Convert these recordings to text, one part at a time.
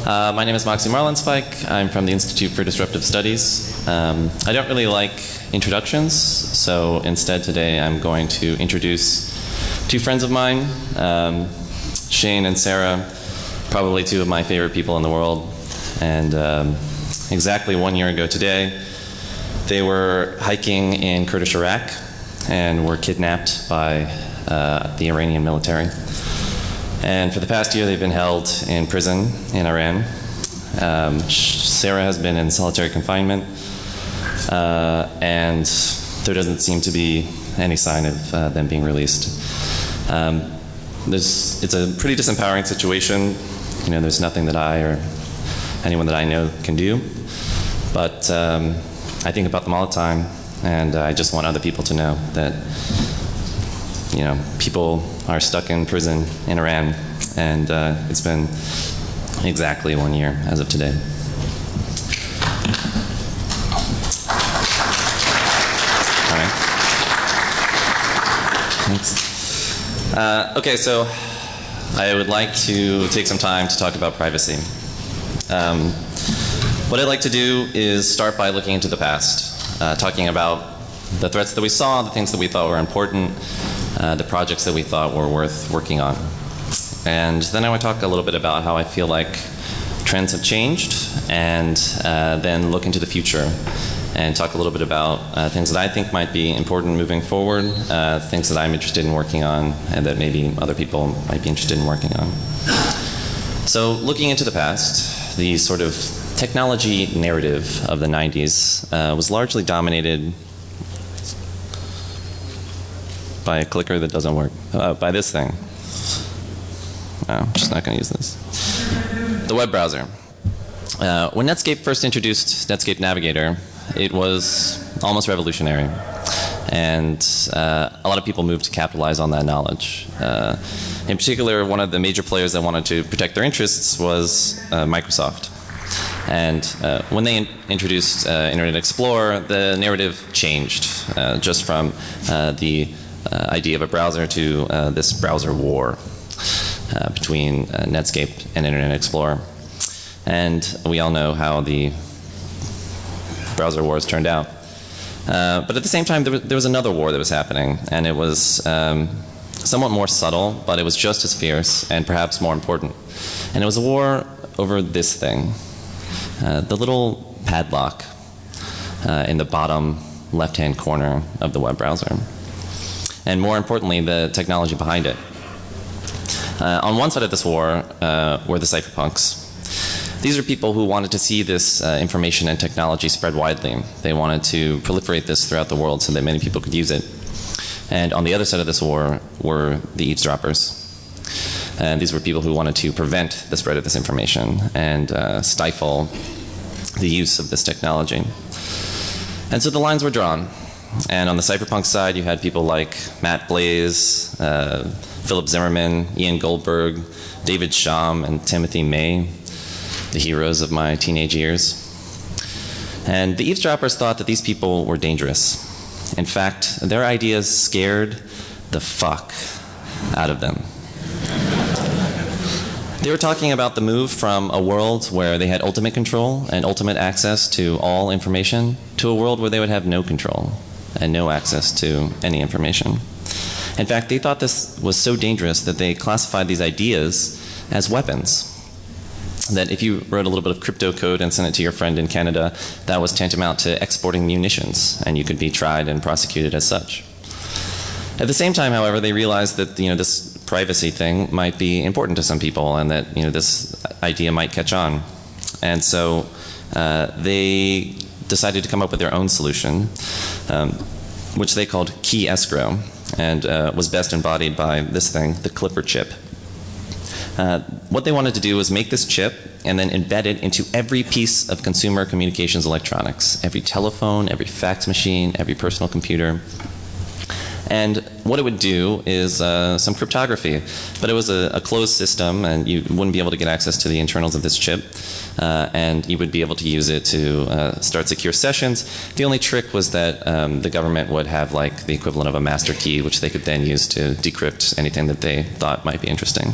My name is Moxie Marlinspike. I'm from the Institute for Disruptive Studies. I don't really like introductions, so instead today I'm going to introduce two friends of mine, Shane and Sarah, probably two of my favorite people in the world. And exactly 1 year ago today, they were hiking in Kurdish Iraq and were kidnapped by the Iranian military. And for the past year, they've been held in prison in Iran. Sarah has been in solitary confinement, and there doesn't seem to be any sign of them being released. It's a pretty disempowering situation. You know, there's nothing that I or anyone that I know can do. But I think about them all the time, and I just want other people to know that, you know, people are stuck in prison in Iran, and it's been exactly 1 year as of today. All right. Thanks. Okay, so I would like to take some time to talk about privacy. What I'd like to do is start by looking into the past, talking about the threats that we saw, the things that we thought were important, the projects that we thought were worth working on. And then I want to talk a little bit about how I feel like trends have changed, and then look into the future and talk a little bit about things that I think might be important moving forward, things that I'm interested in working on and that maybe other people might be interested in working on. So looking into the past, the sort of technology narrative of the 90s was largely dominated by a clicker that doesn't work. By this thing. I'm just not going to use this. The web browser. When Netscape first introduced Netscape Navigator, it was almost revolutionary. And a lot of people moved to capitalize on that knowledge. In particular, one of the major players that wanted to protect their interests was Microsoft. And when they introduced Internet Explorer, the narrative changed just from the idea of a browser to this browser war between Netscape and Internet Explorer. And we all know how the browser wars turned out. But at the same time, there was another war that was happening, and it was somewhat more subtle, but it was just as fierce and perhaps more important. And it was a war over this thing, the little padlock in the bottom left-hand corner of the web browser. And more importantly, the technology behind it. On one side of this war were the cypherpunks. These are people who wanted to see this information and technology spread widely. They wanted to proliferate this throughout the world so that many people could use it. And on the other side of this war were the eavesdroppers. And these were people who wanted to prevent the spread of this information and stifle the use of this technology. And so the lines were drawn. And on the cypherpunk side, you had people like Matt Blaze, Philip Zimmerman, Ian Goldberg, David Sham, and Timothy May, the heroes of my teenage years. And the eavesdroppers thought that these people were dangerous. In fact, their ideas scared the fuck out of them. They were talking about the move from a world where they had ultimate control and ultimate access to all information to a world where they would have no control and no access to any information. In fact, they thought this was so dangerous that they classified these ideas as weapons. That if you wrote a little bit of crypto code and sent it to your friend in Canada, that was tantamount to exporting munitions, and you could be tried and prosecuted as such. At the same time, however, they realized that, you know, this privacy thing might be important to some people, and that, you know, this idea might catch on. And so they decided to come up with their own solution, which they called key escrow, and was best embodied by this thing, the Clipper chip. What they wanted to do was make this chip and then embed it into every piece of consumer communications electronics, every telephone, every fax machine, every personal computer. And what it would do is some cryptography, but it was a closed system, and you wouldn't be able to get access to the internals of this chip, and you would be able to use it to start secure sessions. The only trick was that the government would have like the equivalent of a master key, which they could then use to decrypt anything that they thought might be interesting.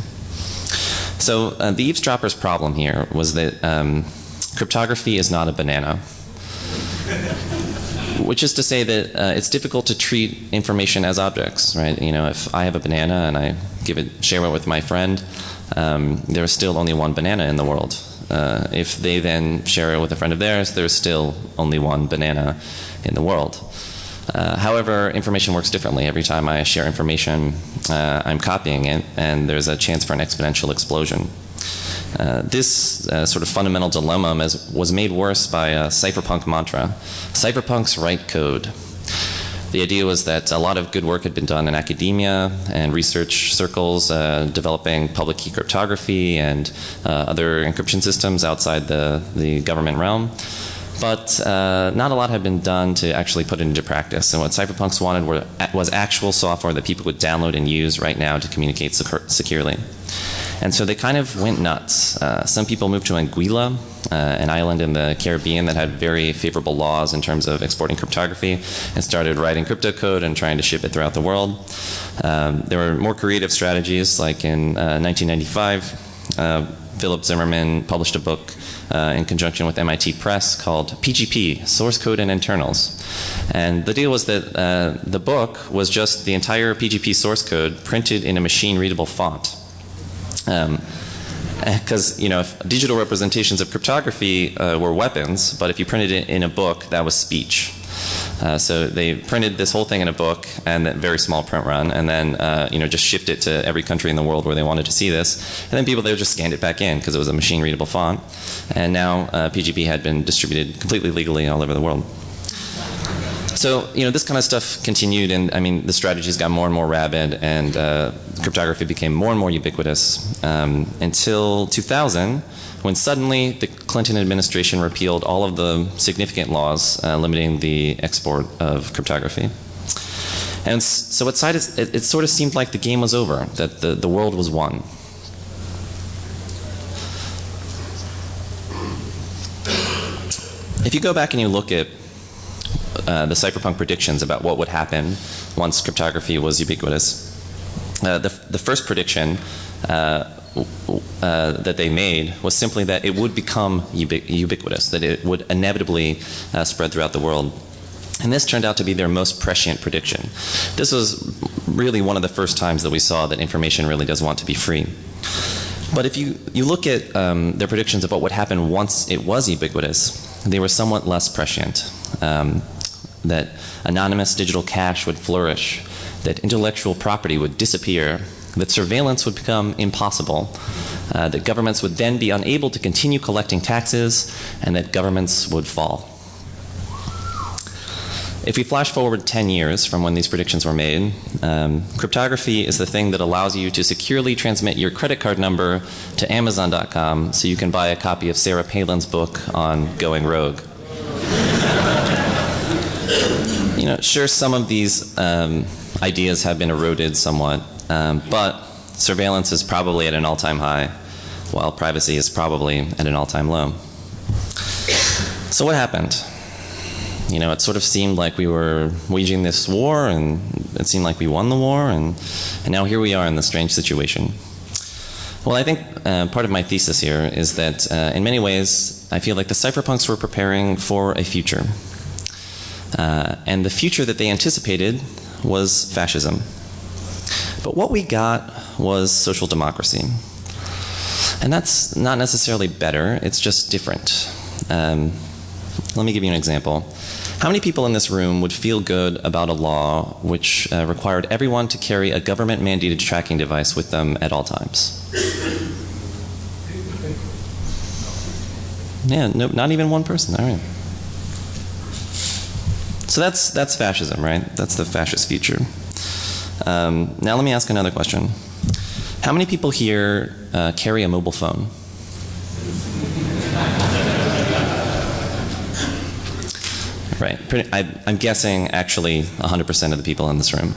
So the eavesdropper's problem here was that cryptography is not a banana. Which is to say that it's difficult to treat information as objects, right? You know, if I have a banana and I share it with my friend, there is still only one banana in the world. If they then share it with a friend of theirs, there's still only one banana in the world. However, information works differently. Every time I share information, I'm copying it, and there's a chance for an exponential explosion. This sort of fundamental dilemma was made worse by a cypherpunk mantra. Cypherpunks write code. The idea was that a lot of good work had been done in academia and research circles developing public key cryptography and other encryption systems outside the government realm. But not a lot had been done to actually put it into practice. And what cypherpunks wanted was actual software that people would download and use right now to communicate securely. And so they kind of went nuts. Some people moved to Anguilla, an island in the Caribbean that had very favorable laws in terms of exporting cryptography, and started writing crypto code and trying to ship it throughout the world. There were more creative strategies, like in 1995, Philip Zimmermann published a book in conjunction with MIT Press called PGP, Source Code and Internals. And the deal was that the book was just the entire PGP source code printed in a machine-readable font. Because you know, if digital representations of cryptography were weapons, but if you printed it in a book, that was speech. So they printed this whole thing in a book, and that very small print run, and then you know, just shipped it to every country in the world where they wanted to see this. And then people there just scanned it back in because it was a machine-readable font. And now PGP had been distributed completely legally all over the world. So, you know, this kind of stuff continued, and I mean, the strategies got more and more rabid, and cryptography became more and more ubiquitous until 2000, when suddenly the Clinton administration repealed all of the significant laws limiting the export of cryptography. And so it sort of seemed like the game was over, that the world was won. If you go back and you look at the cypherpunk predictions about what would happen once cryptography was ubiquitous, the first prediction that they made was simply that it would become ubiquitous, that it would inevitably spread throughout the world. And this turned out to be their most prescient prediction. This was really one of the first times that we saw that information really does want to be free. But if you look at their predictions of what would happen once it was ubiquitous, they were somewhat less prescient. That anonymous digital cash would flourish, that intellectual property would disappear, that surveillance would become impossible, that governments would then be unable to continue collecting taxes, and that governments would fall. If we flash forward 10 years from when these predictions were made, cryptography is the thing that allows you to securely transmit your credit card number to Amazon.com so you can buy a copy of Sarah Palin's book on going rogue. You know, sure, some of these ideas have been eroded somewhat, but surveillance is probably at an all-time high, while privacy is probably at an all-time low. So what happened? You know, it sort of seemed like we were waging this war, and it seemed like we won the war, and now here we are in this strange situation. Well, I think part of my thesis here is that in many ways, I feel like the cypherpunks were preparing for a future. And the future that they anticipated was fascism. But what we got was social democracy. And that's not necessarily better, it's just different. Let me give you an example. How many people in this room would feel good about a law which required everyone to carry a government-mandated tracking device with them at all times? Yeah, no, not even one person. All right. So that's fascism, right? That's the fascist future. Now let me ask another question. How many people here carry a mobile phone? Right. I'm guessing actually 100% of the people in this room.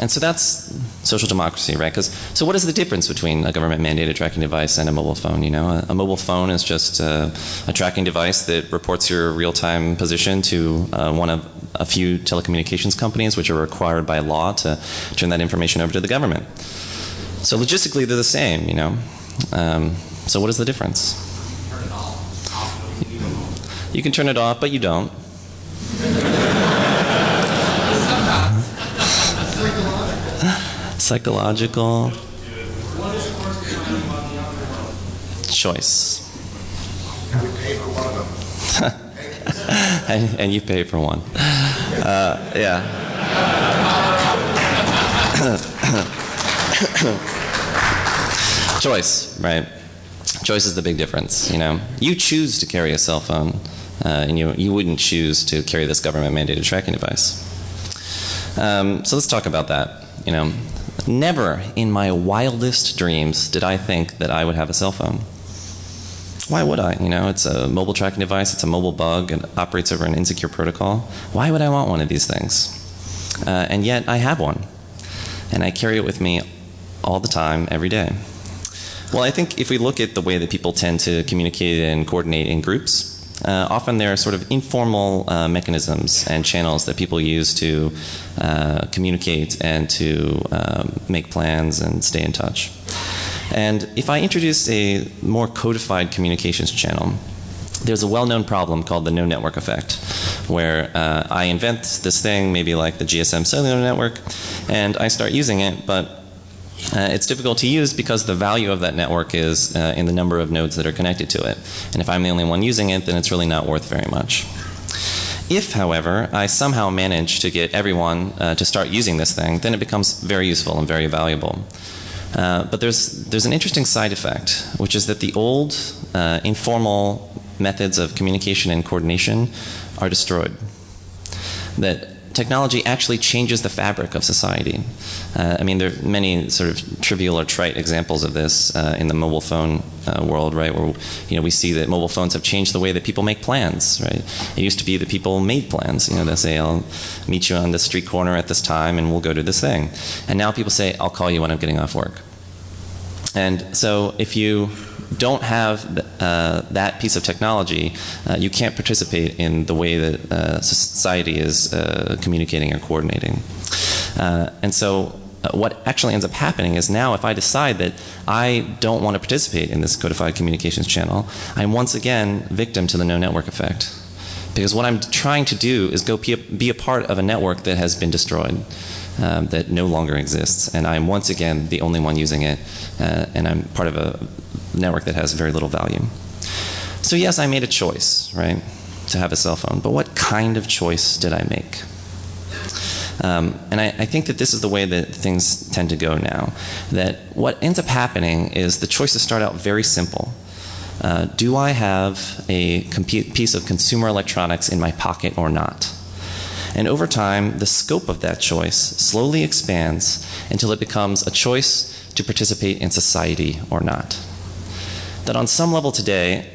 And so that's social democracy, right? So what is the difference between a government-mandated tracking device and a mobile phone? You know, a mobile phone is just a tracking device that reports your real-time position to one of a few telecommunications companies which are required by law to turn that information over to the government. So logistically, they're the same, you know. So what is the difference? Turn it off. You can turn it off, but you don't. Psychological. What is corresponding on the other one? Choice. We pay for one of them. And you pay for one. Yeah. Choice, right? Choice is the big difference, you know. You choose to carry a cell phone, and you wouldn't choose to carry this government-mandated tracking device. So let's talk about that, you know. Never in my wildest dreams did I think that I would have a cell phone. Why would I? You know, it's a mobile tracking device, it's a mobile bug, and operates over an insecure protocol. Why would I want one of these things? And yet I have one. And I carry it with me all the time, every day. Well, I think if we look at the way that people tend to communicate and coordinate in groups, often there are sort of informal mechanisms and channels that people use to communicate and to make plans and stay in touch. And if I introduce a more codified communications channel, there's a well-known problem called the no network effect, where I invent this thing, maybe like the GSM cellular network, and I start using it, but it's difficult to use because the value of that network is in the number of nodes that are connected to it. And if I'm the only one using it, then it's really not worth very much. If, however, I somehow manage to get everyone to start using this thing, then it becomes very useful and very valuable. But there's an interesting side effect, which is that the old informal methods of communication and coordination are destroyed. That technology actually changes the fabric of society. I mean, there are many sort of trivial or trite examples of this in the mobile phone world, right? Where we see that mobile phones have changed the way that people make plans, right? It used to be that people made plans. You know, they say, "I'll meet you on this street corner at this time, and we'll go to this thing." And now people say, "I'll call you when I'm getting off work." And so, if you don't have that piece of technology, you can't participate in the way that society is communicating or coordinating. And so what actually ends up happening is now if I decide that I don't want to participate in this codified communications channel, I'm once again victim to the no network effect. Because what I'm trying to do is go be a part of a network that has been destroyed, that no longer exists. And I'm once again the only one using it, and I'm part of a network that has very little value. So yes, I made a choice, right, to have a cell phone. But what kind of choice did I make? And I think that this is the way that things tend to go now. That what ends up happening is the choices start out very simple. Do I have a piece of consumer electronics in my pocket or not? And over time, the scope of that choice slowly expands until it becomes a choice to participate in society or not. That on some level today,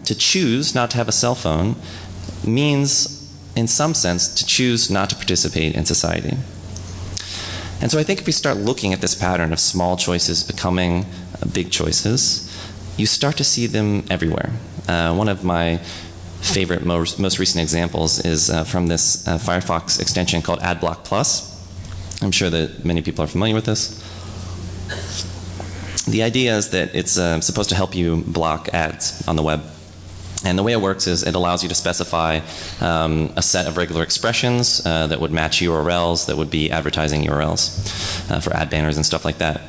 to choose not to have a cell phone means, in some sense, to choose not to participate in society. And so I think if we start looking at this pattern of small choices becoming big choices, you start to see them everywhere. One of my favorite most recent examples is from this Firefox extension called AdBlock Plus. I'm sure that many people are familiar with this. The idea is that it's supposed to help you block ads on the web. And the way it works is it allows you to specify a set of regular expressions that would match URLs that would be advertising URLs for ad banners and stuff like that.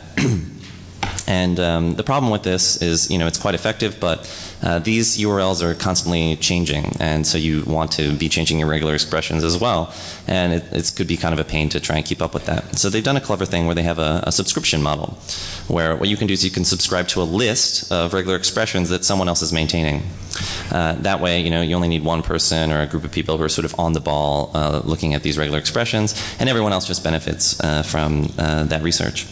And the problem with this is, it's quite effective, but these URLs are constantly changing, and so you want to be changing your regular expressions as well. And it could be kind of a pain to try and keep up with that. So they've done a clever thing where they have a subscription model, where what you can do is you can subscribe to a list of regular expressions that someone else is maintaining. That way, you only need one person or a group of people who are sort of on the ball looking at these regular expressions, and everyone else just benefits from that research.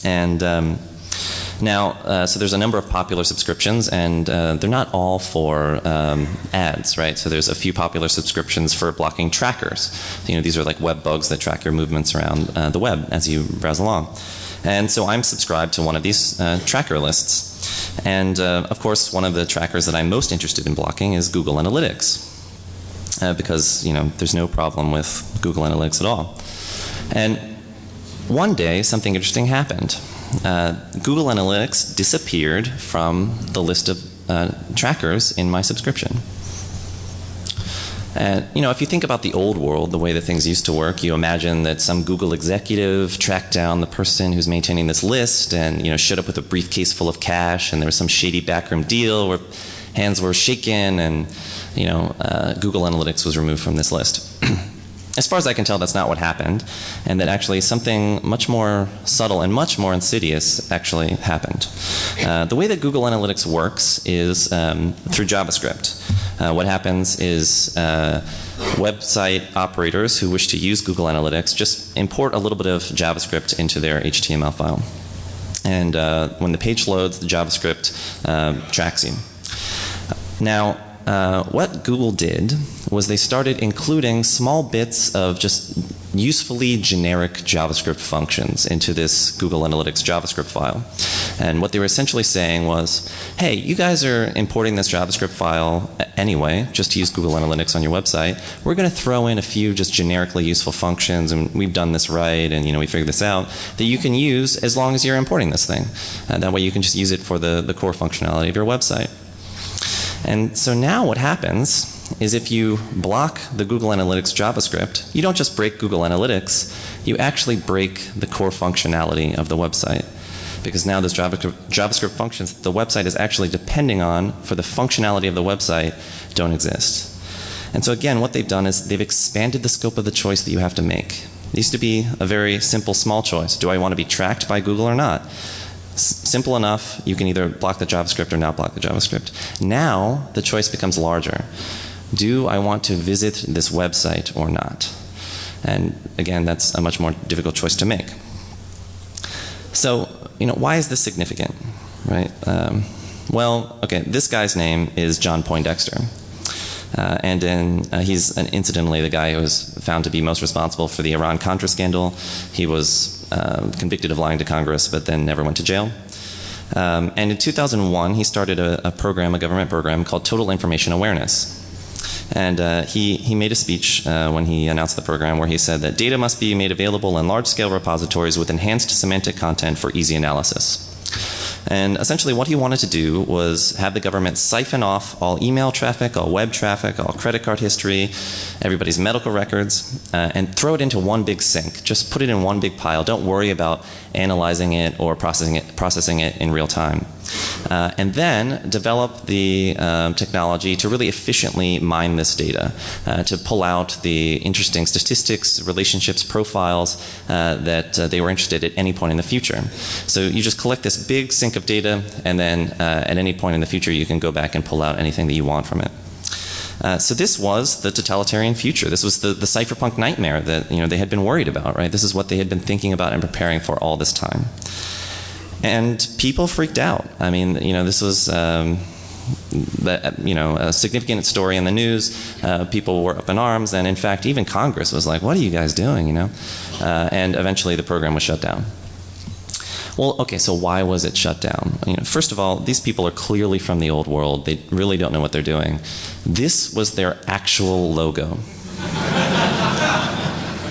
And now, so there's a number of popular subscriptions, and they're not all for ads, right? So there's a few popular subscriptions for blocking trackers. These are like web bugs that track your movements around the web as you browse along. And so I'm subscribed to one of these tracker lists. And of course, one of the trackers that I'm most interested in blocking is Google Analytics, because there's no problem with Google Analytics at all. And one day, something interesting happened. Google Analytics disappeared from the list of trackers in my subscription. And if you think about the old world, the way that things used to work, you imagine that some Google executive tracked down the person who's maintaining this list and showed up with a briefcase full of cash, and there was some shady backroom deal where hands were shaken, and Google Analytics was removed from this list. As far as I can tell, that's not what happened, and that actually something much more subtle and much more insidious actually happened. The way that Google Analytics works is through JavaScript. What happens is website operators who wish to use Google Analytics just import a little bit of JavaScript into their HTML file. And when the page loads, the JavaScript tracks you. Now, what Google did was they started including small bits of just usefully generic JavaScript functions into this Google Analytics JavaScript file. And what they were essentially saying was, hey, you guys are importing this JavaScript file anyway, just to use Google Analytics on your website. We're going to throw in a few just generically useful functions, and we've done this right, and we figured this out, that you can use as long as you're importing this thing. And that way you can just use it for the core functionality of your website. And so now what happens is if you block the Google Analytics JavaScript, you don't just break Google Analytics, you actually break the core functionality of the website. Because now those JavaScript functions that the website is actually depending on for the functionality of the website don't exist. And so again, what they've done is they've expanded the scope of the choice that you have to make. It used to be a very simple, small choice. Do I want to be tracked by Google or not? Simple enough, you can either block the JavaScript or not block the JavaScript. Now, the choice becomes larger. Do I want to visit this website or not? And again, that's a much more difficult choice to make. So, why is this significant, right? Well, okay, this guy's name is John Poindexter. He's incidentally the guy who was found to be most responsible for the Iran-Contra scandal. He was convicted of lying to Congress, but then never went to jail. And in 2001, he started a government program called Total Information Awareness. And he made a speech when he announced the program where he said that data must be made available in large-scale repositories with enhanced semantic content for easy analysis. And essentially what he wanted to do was have the government siphon off all email traffic, all web traffic, all credit card history, everybody's medical records, and throw it into one big sink. Just put it in one big pile. Don't worry about analyzing it or processing it in real time. And then develop the technology to really efficiently mine this data, to pull out the interesting statistics, relationships, profiles that they were interested at any point in the future. So you just collect this big sink of data, and then at any point in the future you can go back and pull out anything that you want from it. So this was the totalitarian future. This was the cypherpunk nightmare that they had been worried about, right? This is what they had been thinking about and preparing for all this time. And people freaked out. I mean, this was a significant story in the news. People were up in arms, and in fact, even Congress was like, "What are you guys doing?" And eventually, the program was shut down. Well, okay, so why was it shut down? First of all, these people are clearly from the old world. They really don't know what they're doing. This was their actual logo.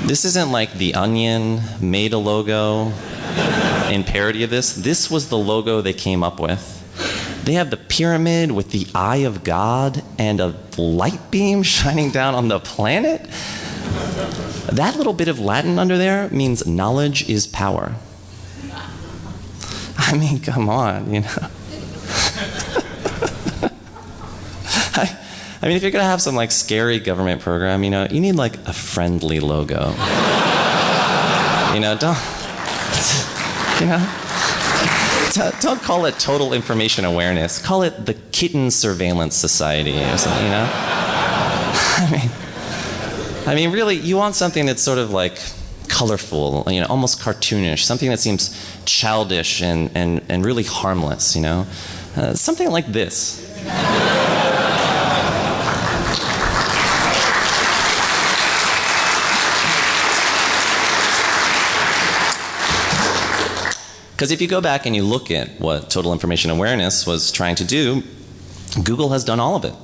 This isn't like The Onion made a logo in parody of this. This was the logo they came up with. They have the pyramid with the eye of God and a light beam shining down on the planet. That little bit of Latin under there means knowledge is power. I mean, come on, I mean, if you're going to have some scary government program, you need a friendly logo. Don't call it Total Information Awareness. Call it the Kitten Surveillance Society or something, I mean, really, you want something that's sort of colorful, almost cartoonish, something that seems childish and really harmless, something like this. Because if you go back and you look at what Total Information Awareness was trying to do, Google has done all of it.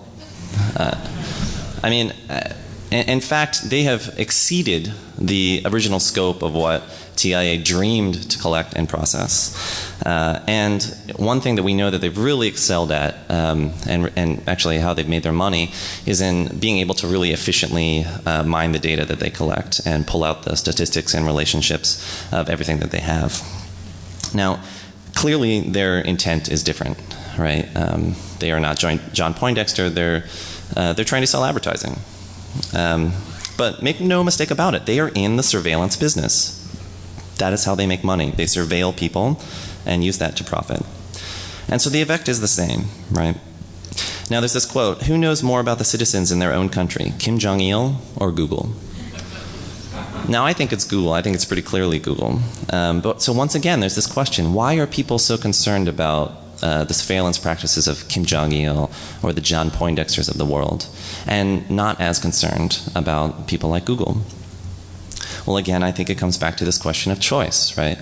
In fact, they have exceeded the original scope of what TIA dreamed to collect and process. And one thing that we know that they've really excelled at, and actually how they've made their money, is in being able to really efficiently mine the data that they collect and pull out the statistics and relationships of everything that they have. Now, clearly their intent is different, right? They are not John Poindexter. They're trying to sell advertising. But make no mistake about it, they are in the surveillance business. That is how they make money. They surveil people and use that to profit. And so the effect is the same, right? Now there's this quote, who knows more about the citizens in their own country, Kim Jong-il or Google? Now I think it's Google. I think it's pretty clearly Google. But so once again, there's this question, why are people so concerned about the surveillance practices of Kim Jong-il or the John Poindexters of the world, and not as concerned about people like Google? Well, again, I think it comes back to this question of choice, right?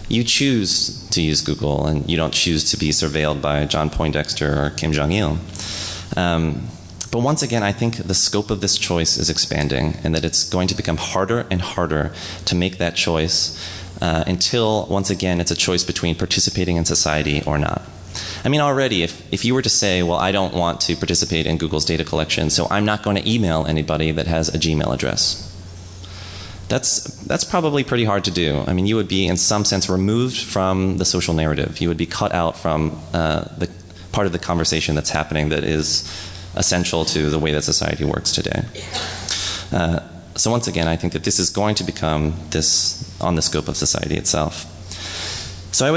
You choose to use Google, and you don't choose to be surveilled by John Poindexter or Kim Jong-il. But once again, I think the scope of this choice is expanding, and that it's going to become harder and harder to make that choice until, once again, it's a choice between participating in society or not. I mean, already, if you were to say, well, I don't want to participate in Google's data collection, so I'm not going to email anybody that has a Gmail address. That's probably pretty hard to do. I mean, you would be, in some sense, removed from the social narrative. You would be cut out from the part of the conversation that's happening that is essential to the way that society works today. So once again, I think that this is going to become this on the scope of society itself. So I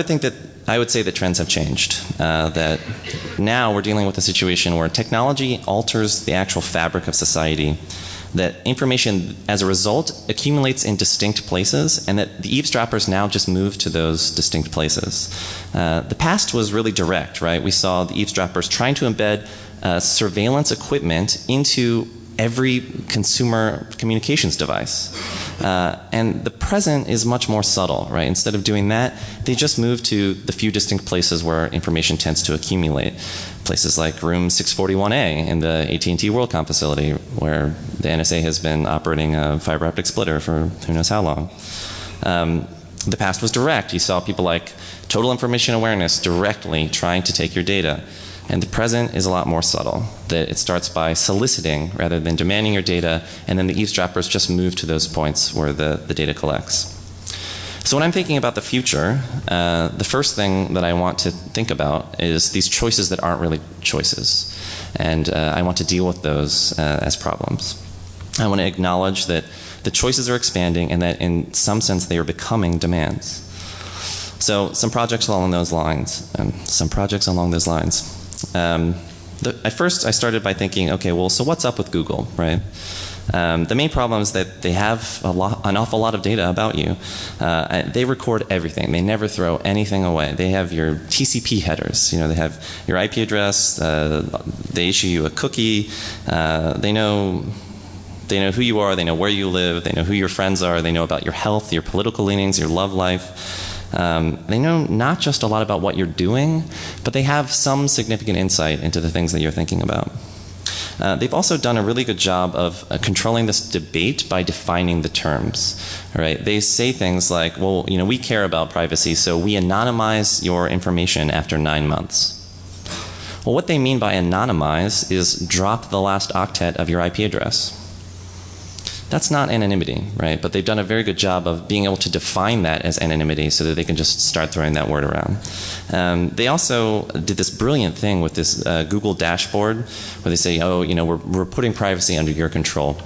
would say that trends have changed. That now we're dealing with a situation where technology alters the actual fabric of society, that information as a result accumulates in distinct places, and that the eavesdroppers now just move to those distinct places. The past was really direct, right? We saw the eavesdroppers trying to embed surveillance equipment into every consumer communications device. And the present is much more subtle, right? Instead of doing that, they just move to the few distinct places where information tends to accumulate. Places like room 641A in the AT&T WorldCom facility, where the NSA has been operating a fiber optic splitter for who knows how long. The past was direct. You saw people like Total Information Awareness directly trying to take your data. And the present is a lot more subtle, that it starts by soliciting rather than demanding your data, and then the eavesdroppers just move to those points where the data collects. So when I'm thinking about the future, the first thing that I want to think about is these choices that aren't really choices. And I want to deal with those as problems. I want to acknowledge that the choices are expanding and that in some sense they are becoming demands. So some projects along those lines. At first I started by thinking, okay, well, so what's up with Google, right? The main problem is that they have an awful lot of data about you. They record everything. They never throw anything away. They have your TCP headers. You know, they have your IP address. They issue you a cookie. They know who you are. They know where you live. They know who your friends are. They know about your health, your political leanings, your love life. They know not just a lot about what you're doing, but they have some significant insight into the things that you're thinking about. They've also done a really good job of controlling this debate by defining the terms. Right? They say things like, well, you know, we care about privacy, so we anonymize your information after 9 months. Well, what they mean by anonymize is drop the last octet of your IP address. That's not anonymity, right? But they've done a very good job of being able to define that as anonymity so that they can just start throwing that word around. They also did this brilliant thing with this Google dashboard where they say, oh, you know, we're putting privacy under your control.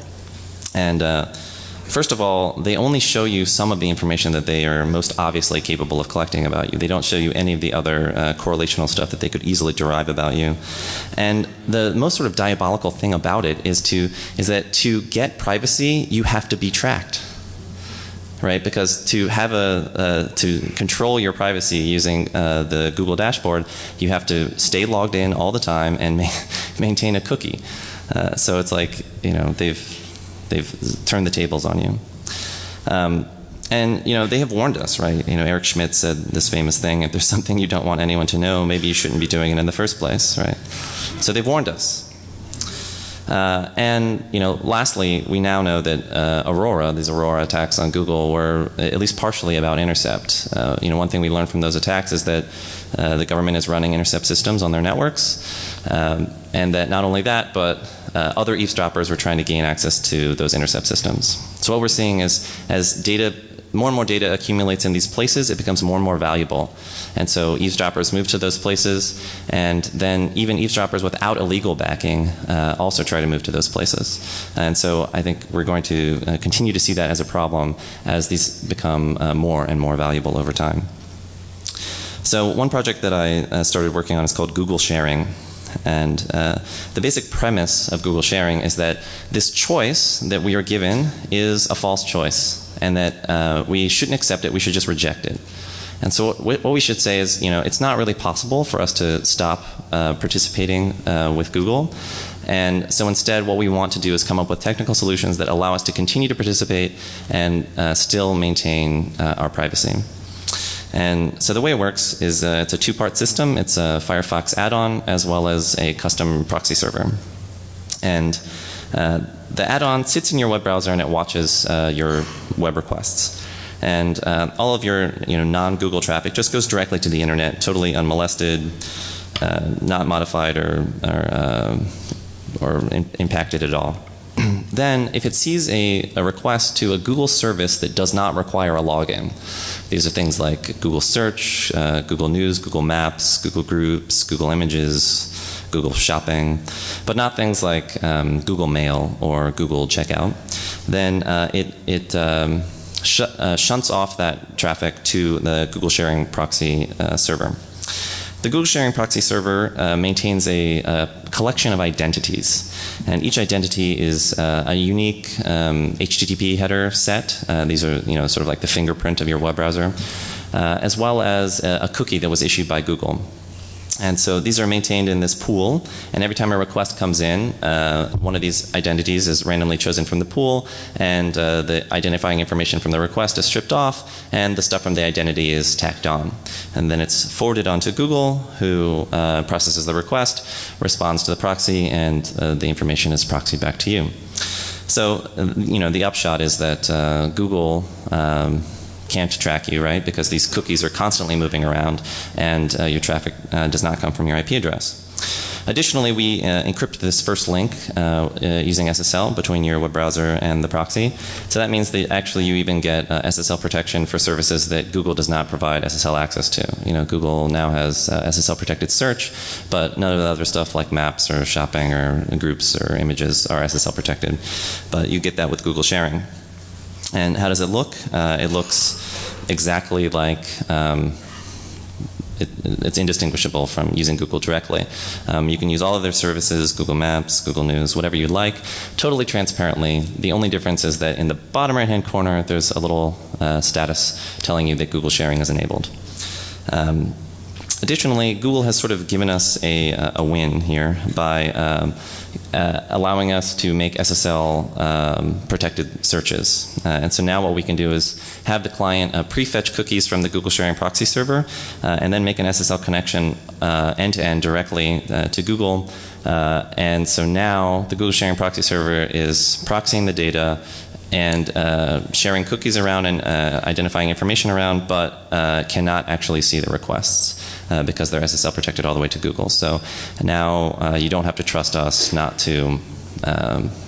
And first of all, they only show you some of the information that they are most obviously capable of collecting about you. They don't show you any of the other correlational stuff that they could easily derive about you. And the most sort of diabolical thing about it is that to get privacy, you have to be tracked. Right? Because to have to control your privacy using the Google dashboard, you have to stay logged in all the time and maintain a cookie. So it's like, you know, they've turned the tables on you. And, you know, they have warned us, right? You know, Eric Schmidt said this famous thing, if there's something you don't want anyone to know, maybe you shouldn't be doing it in the first place, right? So they've warned us. And lastly, we now know that these Aurora attacks on Google were at least partially about intercept. One thing we learned from those attacks is that the government is running intercept systems on their networks, and that not only that, but other eavesdroppers were trying to gain access to those intercept systems. So what we're seeing is as more and more data accumulates in these places, it becomes more and more valuable. And so eavesdroppers move to those places, and then even eavesdroppers without illegal backing also try to move to those places. And so I think we're going to continue to see that as a problem as these become more and more valuable over time. So one project that I started working on is called Google Sharing. And the basic premise of Google Sharing is that this choice that we are given is a false choice, and that we shouldn't accept it, we should just reject it. And so what we should say is, it's not really possible for us to stop participating with Google. And so instead what we want to do is come up with technical solutions that allow us to continue to participate and still maintain our privacy. And so the way it works is it's a two-part system. It's a Firefox add-on as well as a custom proxy server. And the add-on sits in your web browser and it watches your web requests. And all of your non-Google traffic just goes directly to the internet, totally unmolested, not modified or impacted at all. Then, if it sees a request to a Google service that does not require a login, these are things like Google Search, Google News, Google Maps, Google Groups, Google Images, Google Shopping, but not things like Google Mail or Google Checkout, then it shunts off that traffic to the Google Sharing proxy server. The Google Sharing proxy server maintains a collection of identities, and each identity is a unique HTTP header set. These are sort of like the fingerprint of your web browser, as well as a cookie that was issued by Google. And so these are maintained in this pool, and every time a request comes in, one of these identities is randomly chosen from the pool, and the identifying information from the request is stripped off, and the stuff from the identity is tacked on. And then it's forwarded on to Google, who processes the request, responds to the proxy, and the information is proxied back to you. So, the upshot is that Google can't track you, right? Because these cookies are constantly moving around, and your traffic does not come from your IP address. Additionally, we encrypt this first link using SSL between your web browser and the proxy. So that means that actually you even get SSL protection for services that Google does not provide SSL access to. Google now has SSL protected search, but none of the other stuff like maps or shopping or groups or images are SSL protected. But you get that with Google Sharing. And how does it look? It looks exactly like it's indistinguishable from using Google directly. You can use all of their services, Google Maps, Google News, whatever you like, totally transparently. The only difference is that in the bottom right-hand corner, there's a little status telling you that Google Sharing is enabled. Additionally, Google has sort of given us a win here by allowing us to make SSL protected searches. And so now what we can do is have the client prefetch cookies from the Google Sharing proxy server and then make an SSL connection end-to-end directly to Google. And so now the Google Sharing proxy server is proxying the data and sharing cookies around and identifying information around, but cannot actually see the requests because they're SSL protected all the way to Google. So now you don't have to trust us not to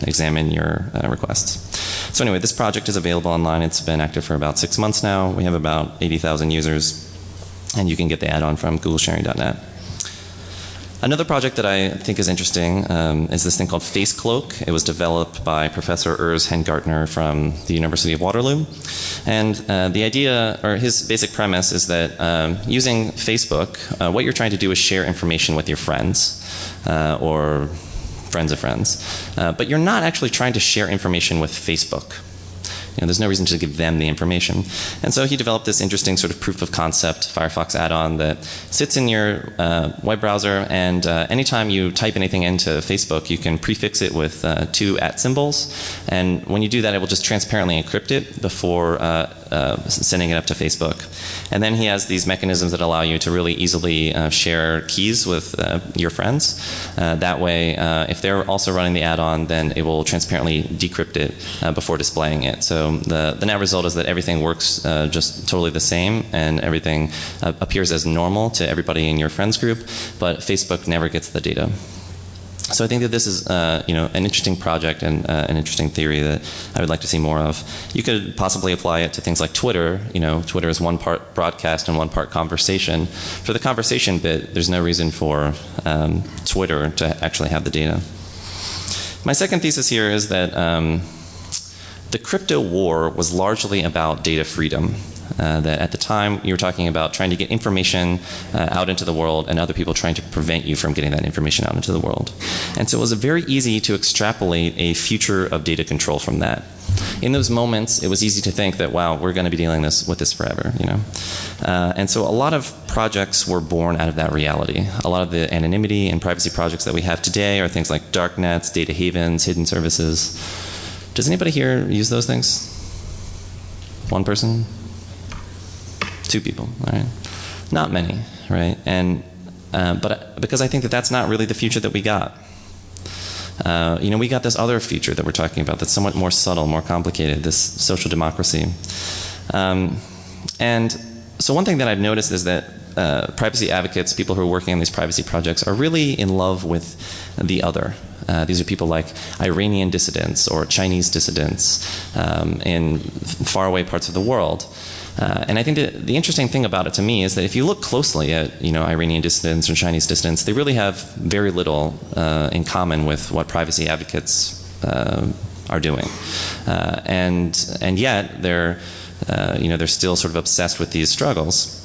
examine your requests. So anyway, this project is available online. It's been active for about 6 months now. We have about 80,000 users, and you can get the add-on from googlesharing.net. Another project that I think is interesting is this thing called FaceCloak. It was developed by Professor Urs Hengartner from the University of Waterloo. And the idea, or his basic premise, is that using Facebook, what you're trying to do is share information with your friends or friends of friends. But you're not actually trying to share information with Facebook. There's no reason to give them the information. And so he developed this interesting sort of proof of concept Firefox add-on that sits in your web browser, and anytime you type anything into Facebook, you can prefix it with 2 @ symbols. And when you do that, it will just transparently encrypt it before sending it up to Facebook. And then he has these mechanisms that allow you to really easily share keys with your friends. That way, if they're also running the add-on, then it will transparently decrypt it before displaying it. So the net result is that everything works just totally the same, and everything appears as normal to everybody in your friends group, but Facebook never gets the data. So I think that this is an interesting project and an interesting theory that I would like to see more of. You could possibly apply it to things like Twitter. Twitter is one part broadcast and one part conversation. For the conversation bit, there's no reason for Twitter to actually have the data. My second thesis here is that the crypto war was largely about data freedom. That at the time you were talking about trying to get information out into the world, and other people trying to prevent you from getting that information out into the world. And so it was very easy to extrapolate a future of data control from that. In those moments, it was easy to think that, wow, we're going to be dealing with this forever, And so a lot of projects were born out of that reality. A lot of the anonymity and privacy projects that we have today are things like darknets, data havens, hidden services. Does anybody here use those things? One person? 2 people, all right? Not many, right? And but because I think that that's not really the future that we got. We got this other future that we're talking about that's somewhat more subtle, more complicated, this social democracy. And so one thing that I've noticed is that privacy advocates, people who are working on these privacy projects, are really in love with the other. These are people like Iranian dissidents or Chinese dissidents in faraway parts of the world. And I think that the interesting thing about it to me is that if you look closely at Iranian dissidents or Chinese dissidents, they really have very little in common with what privacy advocates are doing, and yet they're still sort of obsessed with these struggles.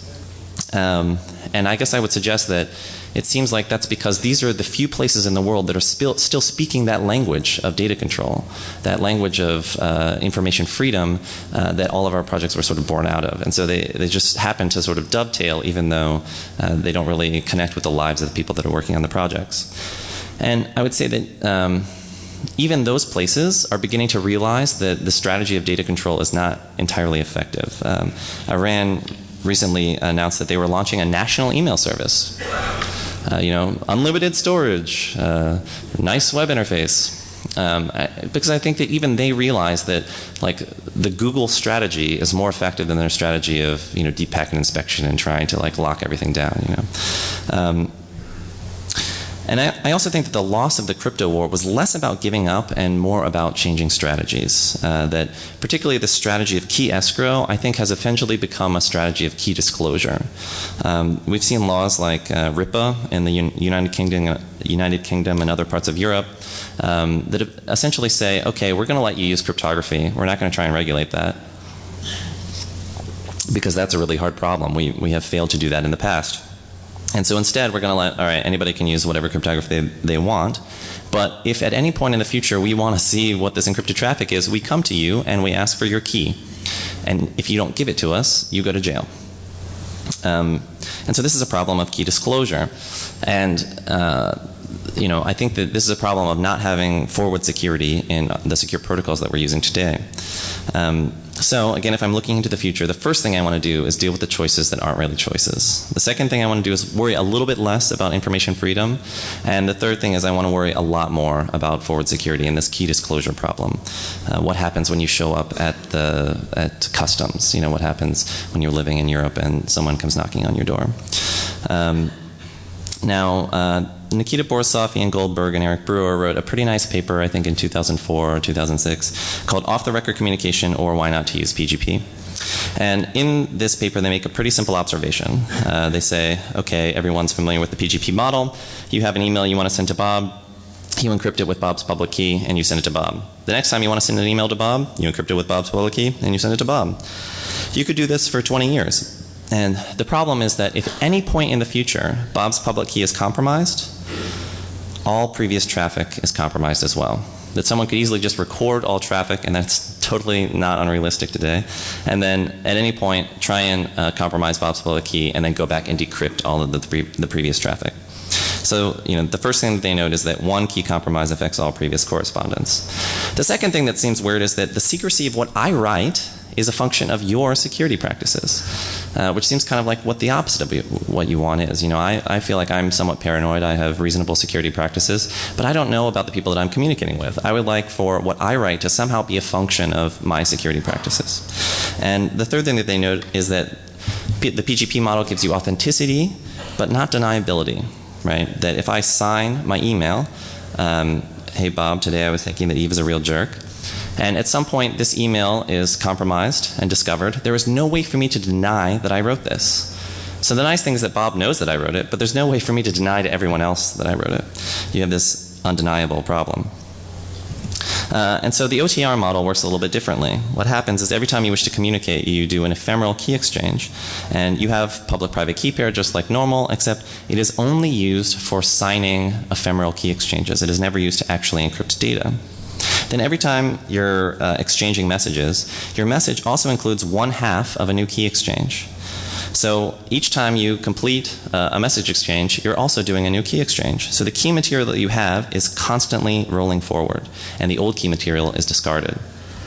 And I guess I would suggest that it seems like that's because these are the few places in the world that are still speaking that language of data control, that language of information freedom that all of our projects were sort of born out of. And so they just happen to sort of dovetail, even though they don't really connect with the lives of the people that are working on the projects. And I would say that even those places are beginning to realize that the strategy of data control is not entirely effective. Iran recently announced that they were launching a national email service. Unlimited storage, nice web interface. Because I think that even they realize that the Google strategy is more effective than their strategy of deep packet inspection and trying to lock everything down. And I also think that the loss of the crypto war was less about giving up and more about changing strategies. That particularly the strategy of key escrow, I think, has eventually become a strategy of key disclosure. We've seen laws like RIPA in the United Kingdom and other parts of Europe that essentially say, okay, we're going to let you use cryptography. We're not going to try and regulate that, because that's a really hard problem. We have failed to do that in the past. And so instead we're going to let, all right, anybody can use whatever cryptography they want, but if at any point in the future we want to see what this encrypted traffic is, we come to you and we ask for your key. And if you don't give it to us, you go to jail. And so this is a problem of key disclosure. And I think that this is a problem of not having forward security in the secure protocols that we're using today. So again, if I'm looking into the future, the first thing I want to do is deal with the choices that aren't really choices. The second thing I want to do is worry a little bit less about information freedom. And the third thing is I want to worry a lot more about forward security and this key disclosure problem. What happens when you show up at customs? What happens when you're living in Europe and someone comes knocking on your door? Nikita Borisov, Ian Goldberg, and Eric Brewer wrote a pretty nice paper, I think in 2004 or 2006, called Off the Record Communication, or Why Not to Use PGP. And in this paper they make a pretty simple observation. They say, okay, everyone's familiar with the PGP model. You have an email you want to send to Bob. You encrypt it with Bob's public key and you send it to Bob. The next time you want to send an email to Bob, you encrypt it with Bob's public key and you send it to Bob. You could do this for 20 years. And the problem is that if at any point in the future Bob's public key is compromised, all previous traffic is compromised as well. That someone could easily just record all traffic, and that's totally not unrealistic today, and then at any point try and compromise Bob's public key and then go back and decrypt all of the previous traffic. So, the first thing that they note is that one key compromise affects all previous correspondence. The second thing that seems weird is that the secrecy of what I write is a function of your security practices, which seems kind of like what the opposite of what you want is. I feel like I'm somewhat paranoid. I have reasonable security practices, but I don't know about the people that I'm communicating with. I would like for what I write to somehow be a function of my security practices. And the third thing that they note is that the PGP model gives you authenticity, but not deniability, right? That if I sign my email, hey Bob, today I was thinking that Eve is a real jerk, and at some point this email is compromised and discovered, there is no way for me to deny that I wrote this. So the nice thing is that Bob knows that I wrote it, but there's no way for me to deny to everyone else that I wrote it. You have this undeniable problem. And so the OTR model works a little bit differently. What happens is every time you wish to communicate, you do an ephemeral key exchange. And you have public-private key pair just like normal, except it is only used for signing ephemeral key exchanges. It is never used to actually encrypt data. Then every time you're exchanging messages, your message also includes 1/2 of a new key exchange. So each time you complete a message exchange, you're also doing a new key exchange. So the key material that you have is constantly rolling forward, and the old key material is discarded.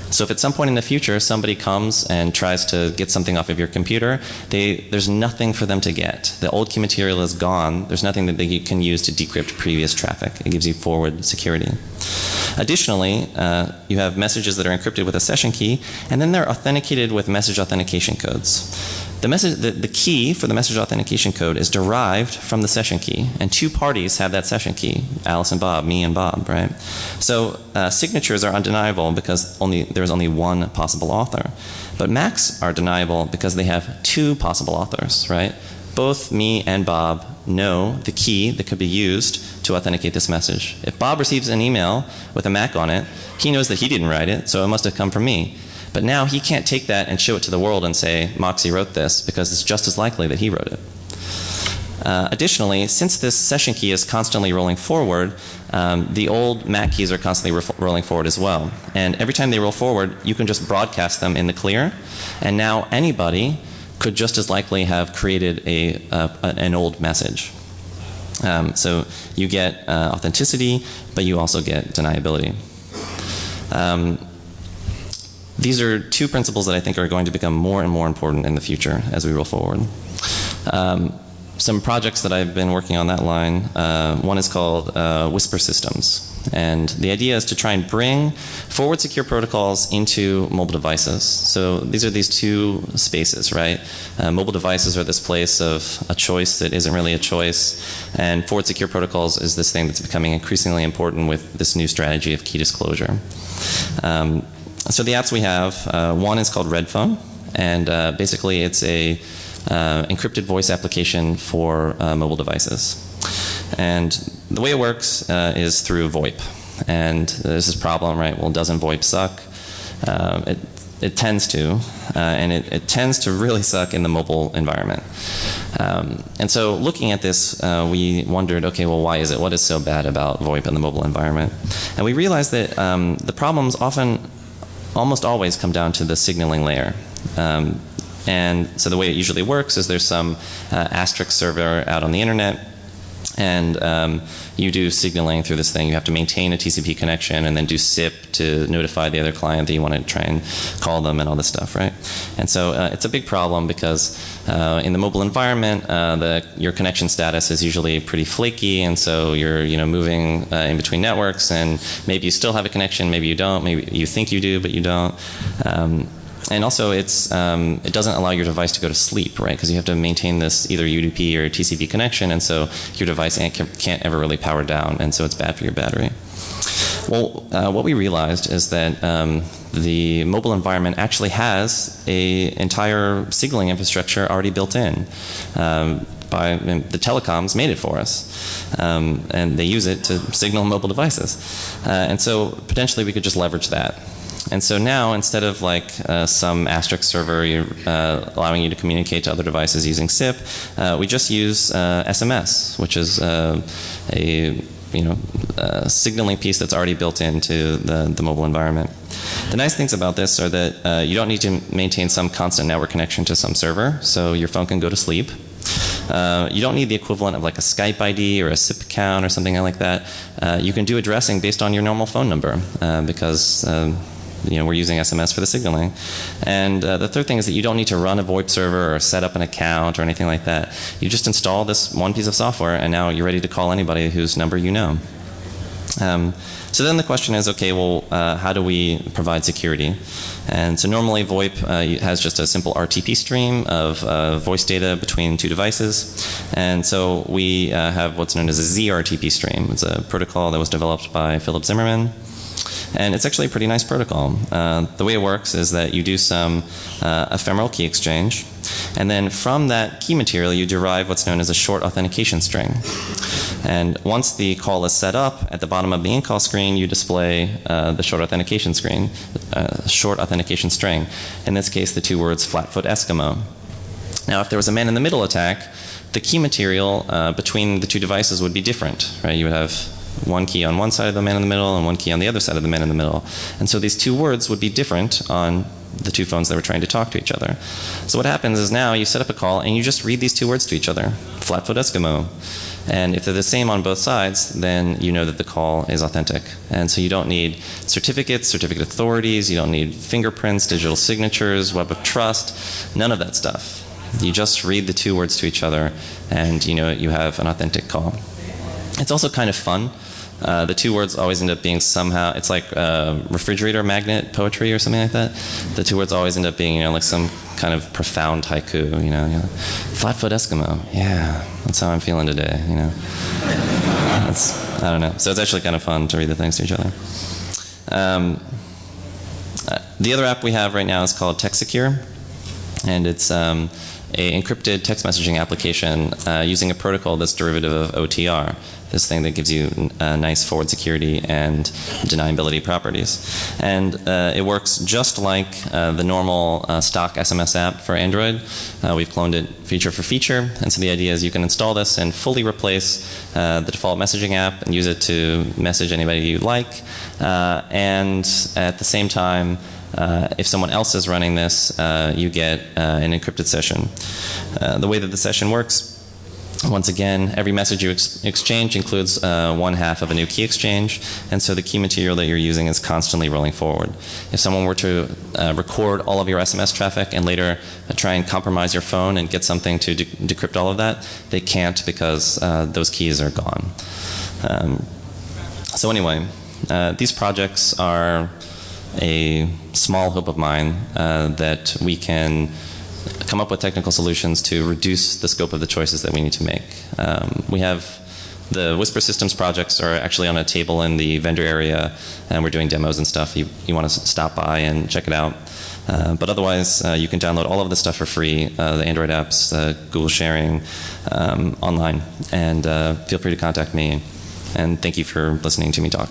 So if at some point in the future somebody comes and tries to get something off of your computer, there's nothing for them to get. The old key material is gone. There's nothing that they can use to decrypt previous traffic. It gives you forward security. Additionally, you have messages that are encrypted with a session key, and then they're authenticated with message authentication codes. The key for the message authentication code is derived from the session key, and two parties have that session key, Alice and Bob, me and Bob, right? So signatures are undeniable because there's only one possible author. But MACs are deniable because they have two possible authors, right? Both me and Bob know the key that could be used to authenticate this message. If Bob receives an email with a MAC on it, he knows that he didn't write it, so it must have come from me. But now he can't take that and show it to the world and say, Moxie wrote this, because it's just as likely that he wrote it. Additionally, since this session key is constantly rolling forward, the old MAC keys are constantly rolling forward as well. And every time they roll forward, you can just broadcast them in the clear. And now anybody could just as likely have created an old message. So you get authenticity, but you also get deniability. These are two principles that I think are going to become more and more important in the future as we roll forward. Some projects that I've been working on that line, one is called Whisper Systems. And the idea is to try and bring forward secure protocols into mobile devices. So these are these two spaces, right? Mobile devices are this place of a choice that isn't really a choice. And forward secure protocols is this thing that's becoming increasingly important with this new strategy of key disclosure. So the apps we have, one is called Redphone, and basically it's a encrypted voice application for mobile devices. And the way it works is through VoIP. And there's this problem, right? Well, doesn't VoIP suck? It tends to, and it tends to really suck in the mobile environment. And so looking at this, we wondered, okay, well, why is it? What is so bad about VoIP in the mobile environment? And we realized that the problems almost always come down to the signaling layer. And so the way it usually works is there's some asterisk server out on the internet, and you do signaling through this thing. You have to maintain a TCP connection and then do SIP to notify the other client that you want to try and call them and all this stuff, right? And so it's a big problem because in the mobile environment, your connection status is usually pretty flaky, and so you're moving in between networks, and maybe you still have a connection, maybe you don't, maybe you think you do, but you don't. And also it doesn't allow your device to go to sleep, right? Because you have to maintain this either UDP or TCP connection, and so your device can't ever really power down, and so it's bad for your battery. Well, what we realized is that the mobile environment actually has an entire signaling infrastructure already built in. The telecoms made it for us, and they use it to signal mobile devices. And so potentially we could just leverage that. And so now, instead of like some asterisk server allowing you to communicate to other devices using SIP, we just use SMS, which is a signaling piece that's already built into the mobile environment. The nice things about this are that you don't need to maintain some constant network connection to some server, so your phone can go to sleep. You don't need the equivalent of like a Skype ID or a SIP account or something like that. You can do addressing based on your normal phone number because we're using SMS for the signaling. And the third thing is that you don't need to run a VoIP server or set up an account or anything like that. You just install this one piece of software and now you're ready to call anybody whose number you know. So then the question is, okay, well, how do we provide security? And so normally VoIP has just a simple RTP stream of voice data between two devices. And so we have what's known as a ZRTP stream. It's a protocol that was developed by Philip Zimmermann. And it's actually a pretty nice protocol. The way it works is that you do some ephemeral key exchange, and then from that key material you derive what's known as a short authentication string. And once the call is set up, at the bottom of the in-call screen you display the short authentication string. In this case, the two words "Flatfoot Eskimo." Now, if there was a man-in-the-middle attack, the key material between the two devices would be different, right? You would have one key on one side of the man in the middle and one key on the other side of the man in the middle. And so these two words would be different on the two phones that were trying to talk to each other. So what happens is now you set up a call and you just read these two words to each other, "Flatfoot Eskimo." And if they're the same on both sides, then you know that the call is authentic. And so you don't need certificates, certificate authorities, you don't need fingerprints, digital signatures, web of trust, none of that stuff. You just read the two words to each other and you know you have an authentic call. It's also kind of fun. The two words always end up being somehow, it's like refrigerator magnet poetry or something like that. The two words always end up being, like some kind of profound haiku, Flatfoot Eskimo, yeah, that's how I'm feeling today, I don't know. So it's actually kind of fun to read the things to each other. The other app we have right now is called TextSecure, and it's a encrypted text messaging application using a protocol that's derivative of OTR, this thing that gives you nice forward security and deniability properties. And it works just like the normal stock SMS app for Android. We've cloned it feature for feature, and so the idea is you can install this and fully replace the default messaging app and use it to message anybody you like, and at the same time if someone else is running this, you get an encrypted session. The way that the session works, once again, every message you exchange includes one half of a new key exchange, and so the key material that you're using is constantly rolling forward. If someone were to record all of your SMS traffic and later try and compromise your phone and get something to decrypt all of that, they can't because those keys are gone. So anyway, these projects are a small hope of mine that we can come up with technical solutions to reduce the scope of the choices that we need to make. We have the Whisper Systems projects are actually on a table in the vendor area, and we're doing demos and stuff. You want to stop by and check it out. But otherwise, you can download all of this stuff for free, the Android apps, Google sharing, online. And feel free to contact me. And thank you for listening to me talk.